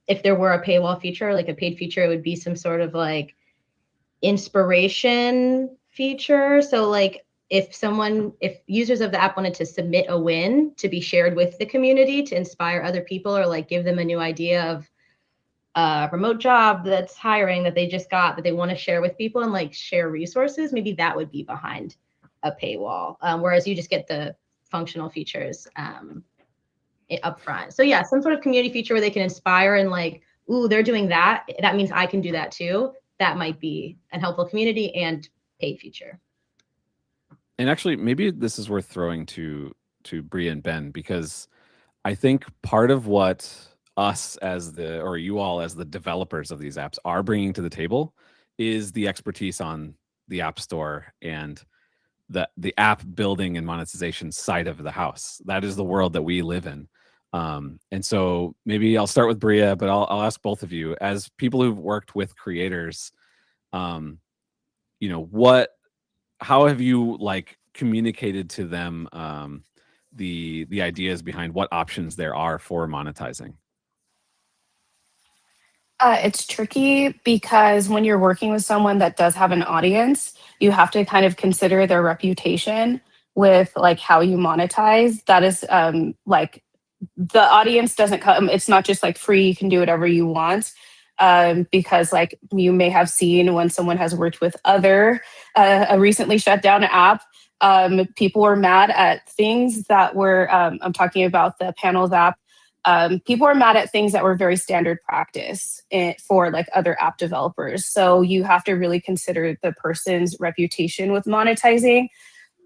if there were a paywall feature, like a paid feature, it would be some sort of like inspiration feature. So like if users of the app wanted to submit a win to be shared with the community to inspire other people, or like give them a new idea of a remote job that's hiring that they just got that they want to share with people and like share resources, maybe that would be behind a paywall. Whereas you just get the functional features up front. So yeah, some sort of community feature where they can inspire and like, ooh, they're doing that. That means I can do that too. That might be a helpful community and paid feature. And actually, maybe this is worth throwing to Bria and Ben, because I think part of what us or you all as the developers of these apps are bringing to the table is the expertise on the App Store and the app building and monetization side of the house. That is the world that we live in. And so maybe I'll start with Bria, but I'll ask both of you, as people who've worked with creators, how have you like communicated to them the ideas behind what options there are for monetizing? It's tricky because when you're working with someone that does have an audience, you have to kind of consider their reputation with like how you monetize. That is like the audience doesn't come, it's not just like free, you can do whatever you want. Because like you may have seen when someone has worked with a recently shut down app, people were mad at things that were, I'm talking about the Panels app. People are mad at things that were very standard practice for like other app developers. So you have to really consider the person's reputation with monetizing.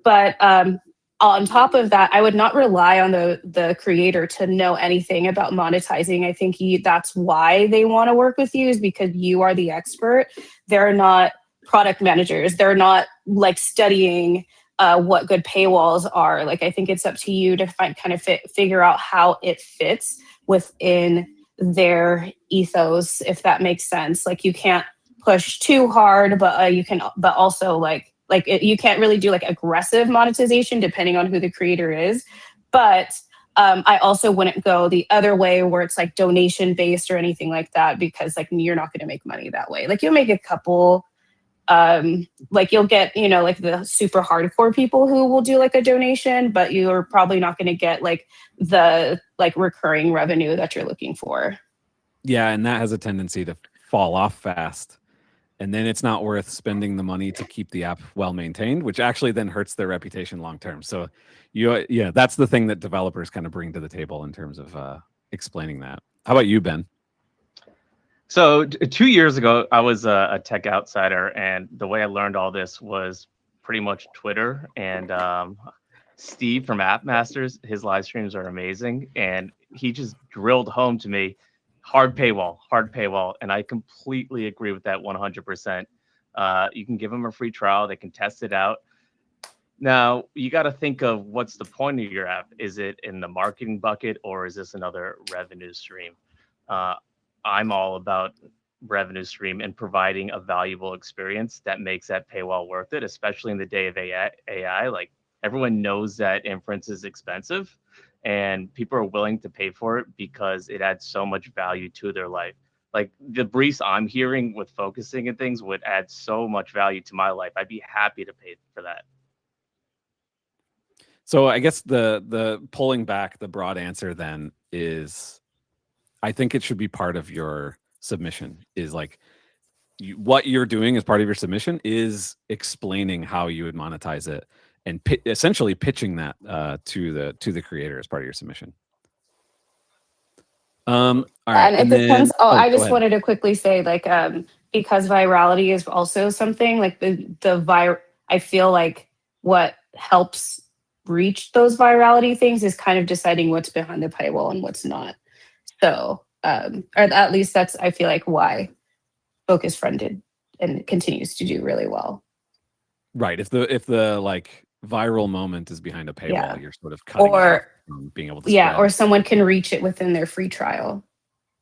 But on top of that, I would not rely on the creator to know anything about monetizing. I think that's why they want to work with you, is because you are the expert. They're not product managers. They're not like studying what good paywalls are. Like, I think it's up to you to figure out how it fits within their ethos, if that makes sense. Like, you can't push too hard, but you can, but also you can't really do like aggressive monetization depending on who the creator is. But I also wouldn't go the other way where it's like donation based or anything like that, because like you're not going to make money that way. Like, you'll make a couple. Like, you'll get, like the super hardcore people who will do like a donation, but you're probably not going to get like the like recurring revenue that you're looking for. Yeah, and that has a tendency to fall off fast. And then it's not worth spending the money to keep the app well maintained, which actually then hurts their reputation long term. So that's the thing that developers kind of bring to the table in terms of explaining that. How about you, Ben? So 2 years ago, I was a tech outsider, and the way I learned all this was pretty much Twitter. And Steve from App Masters, his live streams are amazing, and he just drilled home to me, hard paywall. And I completely agree with that 100%. You can give them a free trial. They can test it out. Now, you got to think of what's the point of your app. Is it in the marketing bucket, or is this another revenue stream? I'm all about revenue stream and providing a valuable experience that makes that paywall worth it, especially in the day of AI. Like, everyone knows that inference is expensive, and people are willing to pay for it because it adds so much value to their life. Like, the briefs I'm hearing with focusing and things would add so much value to my life. I'd be happy to pay for that. So I guess the pulling back, the broad answer then is, I think it should be part of your submission, is like, what you're doing as part of your submission is explaining how you would monetize it and essentially pitching that to the creator as part of your submission. All right, And it depends. Oh, I go just ahead. wanted to quickly say, like, because virality is also something like I feel like what helps reach those virality things is kind of deciding what's behind the paywall and what's not. So, or at least that's, I feel like, why Focus Friend did and continues to do really well. Right. If the like viral moment is behind a paywall, Yeah. you're sort of cutting it Or off from being able to yeah, spread. or someone can reach it within their free trial.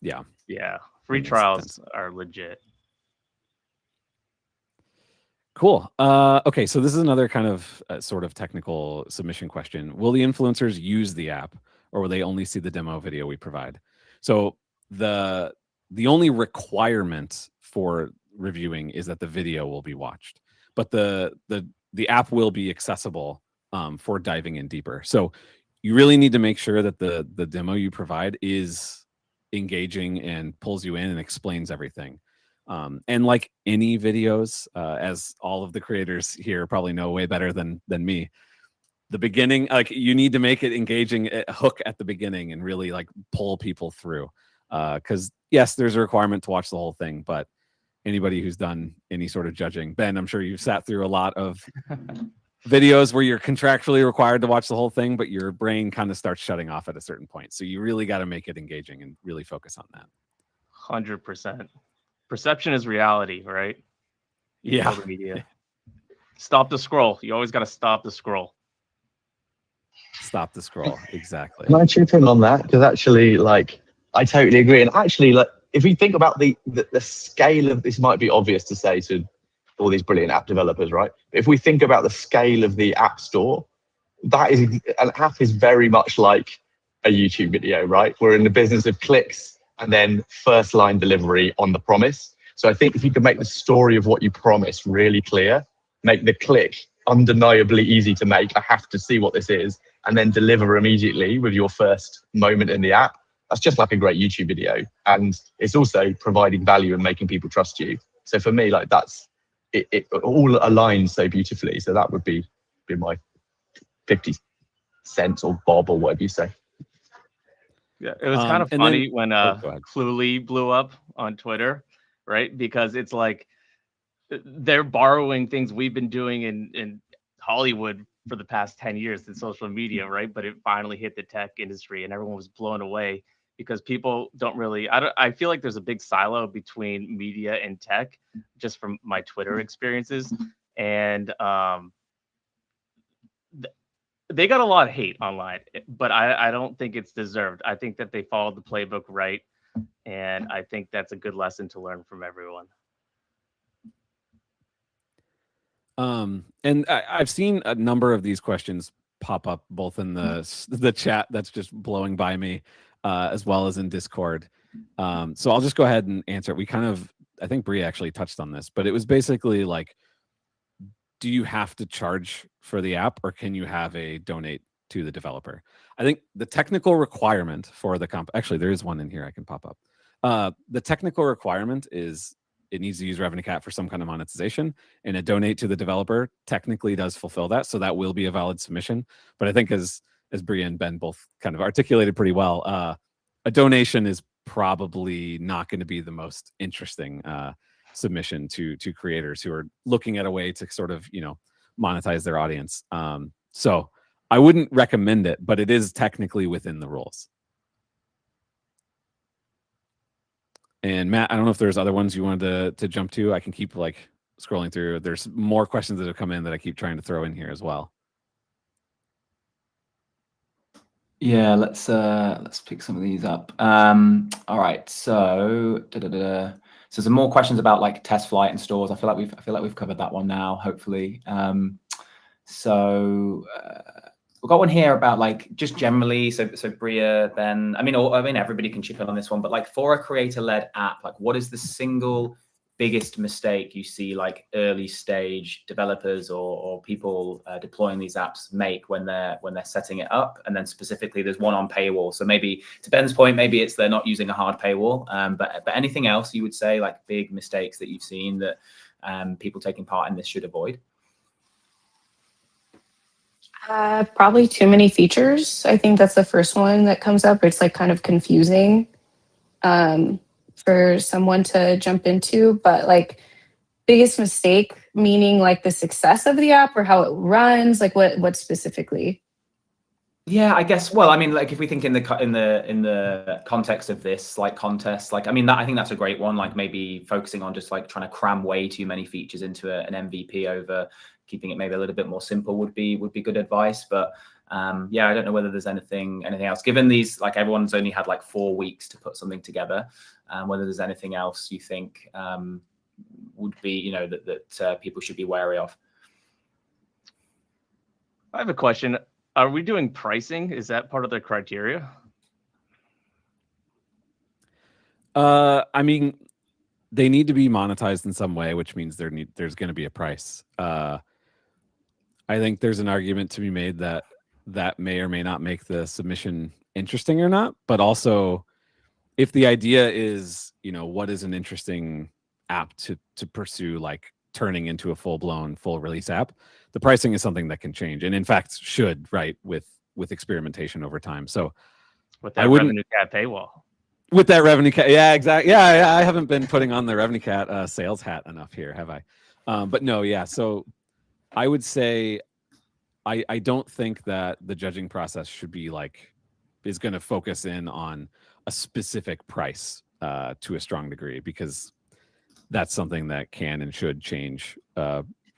Yeah. Yeah, free That makes trials sense. are legit. Cool. Okay, so this is another kind of sort of technical submission question. Will the influencers use the app, or will they only see the demo video we provide? So the only requirement for reviewing is that the video will be watched, but the app will be accessible for diving in deeper. So you really need to make sure that the demo you provide is engaging and pulls you in and explains everything. And like any videos, as all of the creators here probably know way better than me, the beginning, like you need to make it engaging, a hook at the beginning and really like pull people through. Because yes, there's a requirement to watch the whole thing, but anybody who's done any sort of judging, Ben, I'm sure you've sat through a lot of videos where you're contractually required to watch the whole thing, but your brain kind of starts shutting off at a certain point. So you really got to make it engaging and really focus on that. 100%. Perception is reality, right? Yeah. Social media. Stop the scroll. You always got to stop the scroll. Stop the scroll. Exactly. Can I chip in on that? Because actually, like, I totally agree. And actually, like, if we think about the scale of this, might be obvious to say to all these brilliant app developers, right? If we think about the scale of the app store, that is, an app is very much like a YouTube video, right? We're in the business of clicks and then first line delivery on the promise. So I think if you can make the story of what you promise really clear, make the click undeniably easy to make, I have to see what this is, and then deliver immediately with your first moment in the app, that's just like a great YouTube video. And it's also providing value and making people trust you. So for me, like it all aligns so beautifully. So that would be my 50 cents or bob or whatever you say. Yeah, it was kind of and funny then- when go ahead. Cluely blew up on Twitter, right? Because it's like they're borrowing things we've been doing in Hollywood for the past 10 years in social media, right? But it finally hit the tech industry and everyone was blown away because people don't really, I feel like there's a big silo between media and tech just from my Twitter experiences. And they got a lot of hate online, but I don't think it's deserved. I think that they followed the playbook right. And I think that's a good lesson to learn from everyone. And I've seen a number of these questions pop up both in the chat that's just blowing by me, as well as in Discord. So I'll just go ahead and answer it. We kind of, I think Bria actually touched on this, but it was basically like, do you have to charge for the app or can you have a donate to the developer? I think the technical requirement for the actually there is one in here I can pop up. The technical requirement is it needs to use RevenueCat for some kind of monetization, and a donate to the developer technically does fulfill that. So that will be a valid submission. But I think as Bria and Ben both kind of articulated pretty well, a donation is probably not going to be the most interesting submission to creators who are looking at a way to sort of, monetize their audience. So I wouldn't recommend it, but it is technically within the rules. And Matt, I don't know if there's other ones you wanted to jump to. I can keep like scrolling through. There's more questions that have come in that I keep trying to throw in here as well. Yeah, let's pick some of these up. All right, so so some more questions about like test flight and stores. I feel like we've covered that one now, hopefully. So we've got one here about like just generally. So Bria, Ben, I mean everybody can chip in on this one, but like for a creator-led app, like what is the single biggest mistake you see like early stage developers or people deploying these apps make when they're setting it up? And then specifically, there's one on paywall. So maybe to Ben's point, maybe it's they're not using a hard paywall. But anything else you would say, like big mistakes that you've seen that people taking part in this should avoid? Probably too many features. I think that's the first one that comes up. It's like kind of confusing for someone to jump into, but like biggest mistake, meaning like the success of the app or how it runs, like what specifically? Yeah, I guess. Well, I mean, like if we think in the context of this, like contests, like I mean, I think that's a great one. Like maybe focusing on just like trying to cram way too many features into an MVP over keeping it maybe a little bit more simple would be good advice. But yeah, I don't know whether there's anything else. Given these, like everyone's only had like 4 weeks to put something together, whether there's anything else you think would be, that people should be wary of. I have a question. Are we doing pricing? Is that part of the criteria? I mean, they need to be monetized in some way, which means there's going to be a price. I think there's an argument to be made that may or may not make the submission interesting or not. But also, if the idea is, what is an interesting app to pursue, like turning into a full-blown full release app, the pricing is something that can change, and in fact should, right, with experimentation over time. So with that revenue cat paywall. With that revenue cat, yeah, exactly. Yeah, I haven't been putting on the revenue cat sales hat enough here, have I? But no, yeah. So I would say I don't think that the judging process should be is going to focus in on a specific price to a strong degree, because that's something that can and should change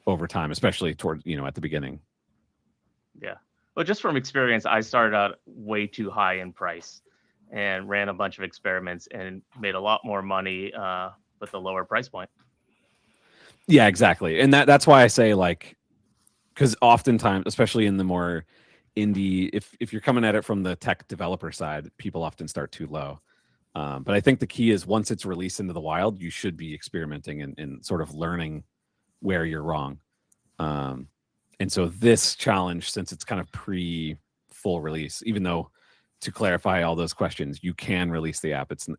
over time, especially toward, at the beginning. Yeah. Well, just from experience, I started out way too high in price and ran a bunch of experiments and made a lot more money with a lower price point. Yeah, exactly. And that's why I say, because oftentimes, especially in the more indie, if you're coming at it from the tech developer side, people often start too low. But I think the key is once it's released into the wild, you should be experimenting and sort of learning where you're wrong. And so this challenge, since it's kind of pre-full release, even though, to clarify all those questions, you can release the app. It's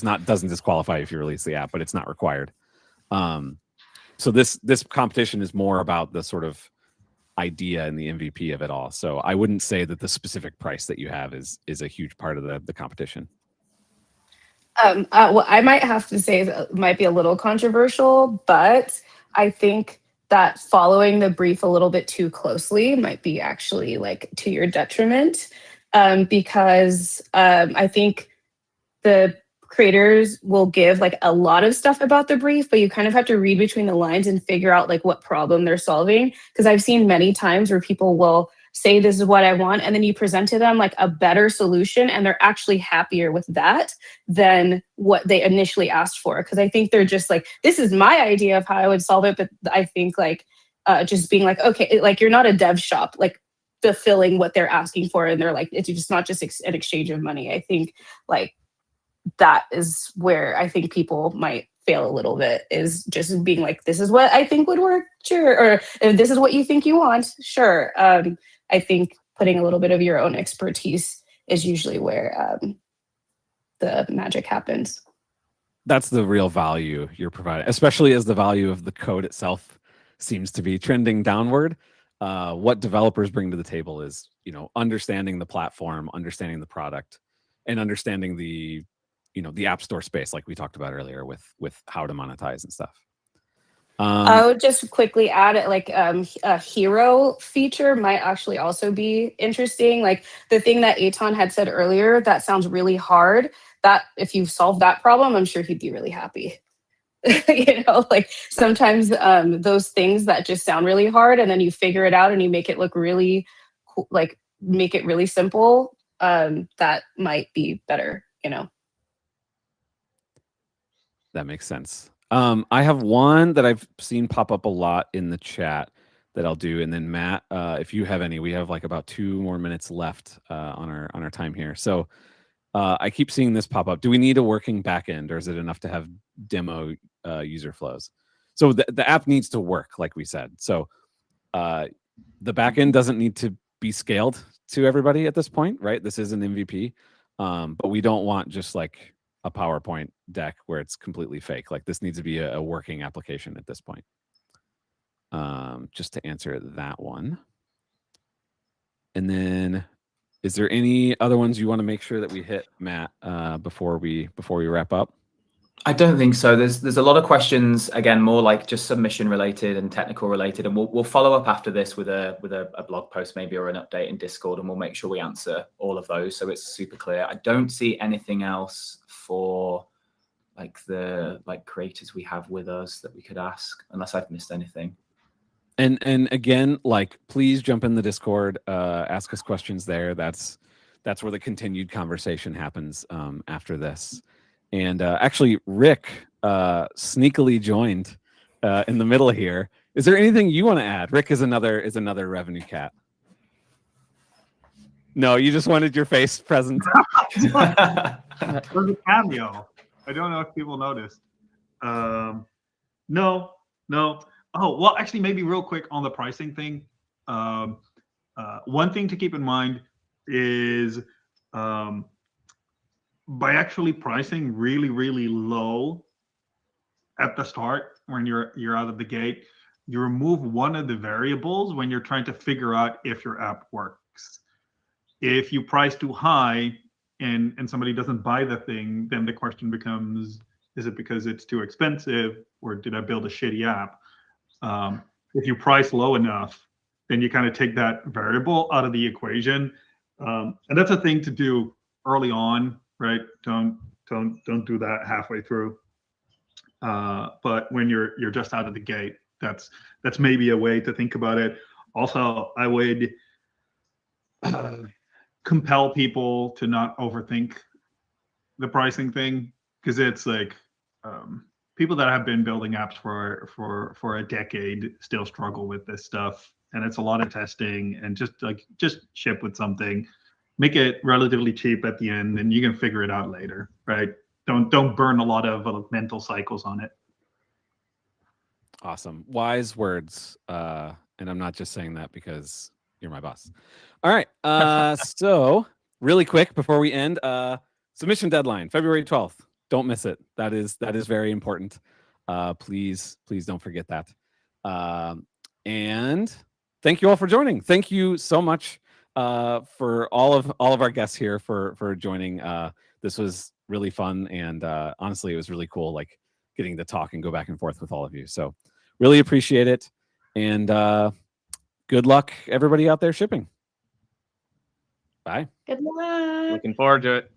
not, doesn't disqualify if you release the app, but it's not required. So this competition is more about the sort of idea and the MVP of it all. So I wouldn't say that the specific price that you have is a huge part of the competition. Well, I might have to say that it might be a little controversial, but I think that following the brief a little bit too closely might be actually to your detriment, because I think the creators will give a lot of stuff about the brief, but you kind of have to read between the lines and figure out what problem they're solving. Because I've seen many times where people will say, this is what I want, and then you present to them a better solution, and they're actually happier with that than what they initially asked for. Because I think they're just this is my idea of how I would solve it, but I think just being okay, you're not a dev shop, fulfilling what they're asking for, and they're it's just not just an exchange of money. I think that is where I think people might fail a little bit, is just being this is what I think would work, sure, or if this is what you think you want, sure. I think putting a little bit of your own expertise is usually where the magic happens. That's the real value you're providing, especially as the value of the code itself seems to be trending downward. What developers bring to the table is, understanding the platform, understanding the product, and understanding the app store space, like we talked about earlier with how to monetize and stuff. I would just quickly add a hero feature might actually also be interesting. The thing that Eitan had said earlier, that sounds really hard, that if you solve that problem, I'm sure he'd be really happy. Sometimes those things that just sound really hard, and then you figure it out and you make it look really cool, make it really simple, that might be better, That makes sense. I have one that I've seen pop up a lot in the chat that I'll do, and then Matt, if you have any, we have about 2 more minutes left on our time here. So I keep seeing this pop up. Do we need a working backend, or is it enough to have demo user flows? So the app needs to work, like we said. So the backend doesn't need to be scaled to everybody at this point, right? This is an MVP, but we don't want just like a PowerPoint deck where it's completely fake. Like this needs to be a working application at this point. Just to answer that one. And then, is there any other ones you want to make sure that we hit, Matt, before we wrap up? I don't think so. There's a lot of questions, again, more like just submission related and technical related, and we'll follow up after this with a blog post maybe, or an update in Discord, and we'll make sure we answer all of those so it's super clear. I don't see anything else for like the creators we have with us that we could ask, unless I've missed anything. And again, like, please jump in the Discord, ask us questions there. That's where the continued conversation happens after this. And actually, Rick sneakily joined in the middle here. Is there anything you want to add? Rick is another revenue cat. No, you just wanted your face present. There's a cameo. I don't know if people noticed. No. Oh, well, actually, maybe real quick on the pricing thing. One thing to keep in mind is by actually pricing really, really low at the start when you're out of the gate, you remove one of the variables when you're trying to figure out if your app works. If you price too high and somebody doesn't buy the thing, then the question becomes, is it because it's too expensive, or did I build a shitty app? If you price low enough, then you kind of take that variable out of the equation, and that's a thing to do early on, right? Don't do that halfway through. But when you're just out of the gate, that's maybe a way to think about it. Also, I would compel people to not overthink the pricing thing, because it's like people that have been building apps for a decade still struggle with this stuff, and it's a lot of testing, and just ship with something, make it relatively cheap at the end, and you can figure it out later, right? Don't burn a lot of mental cycles on it. Awesome. Wise words. And I'm not just saying that because you're my boss. All right. So really quick before we end, submission deadline, February 12th. Don't miss it. That is very important. Please don't forget that. And thank you all for joining. Thank you so much for all of our guests here for joining. This was really fun, and honestly, it was really cool, like getting to talk and go back and forth with all of you. So really appreciate it, and good luck everybody out there shipping. Bye. Good luck. Looking forward to it.